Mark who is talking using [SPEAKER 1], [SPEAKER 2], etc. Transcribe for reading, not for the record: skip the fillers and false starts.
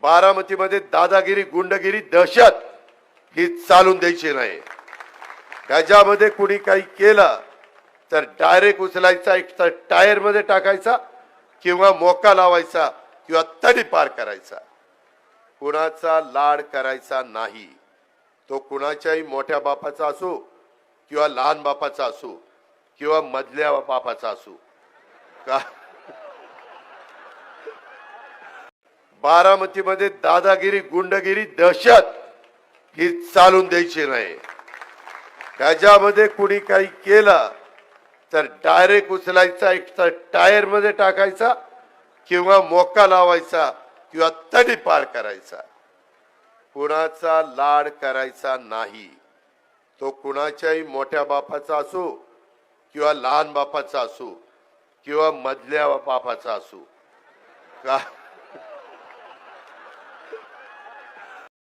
[SPEAKER 1] बारामतीमध्ये दादागिरी, गुंडगिरी, दहशत ही चालून द्यायची नाही। त्याच्यामध्ये कुणी काही केलं तर डायरेक्ट उचलायचा, एक तर टायर मध्ये टाकायचा किंवा मोका लावायचा किंवा तडी पार करायचा। कुणाचा लाड करायचा नाही, तो कुणाच्याही मोठ्या बापाचा असो किंवा लहान बापाचा असो किंवा मधल्या बापाचा असो का। बारामतीमध्ये दादागिरी, गुंडगिरी, दहशत ही चालून द्यायची नाही। त्याच्यामध्ये कुणी काही केलं तर डायरेक्ट उचलायचा, एक तर टायर मध्ये टाकायचा किंवा मोका लावायचा किंवा तडी पार करायचा। कुणाचा लाड करायचा नाही, तो कुणाच्याही मोठ्या बापाचा असो किंवा लहान बापाचा असो किंवा मधल्या बापाचा असो का।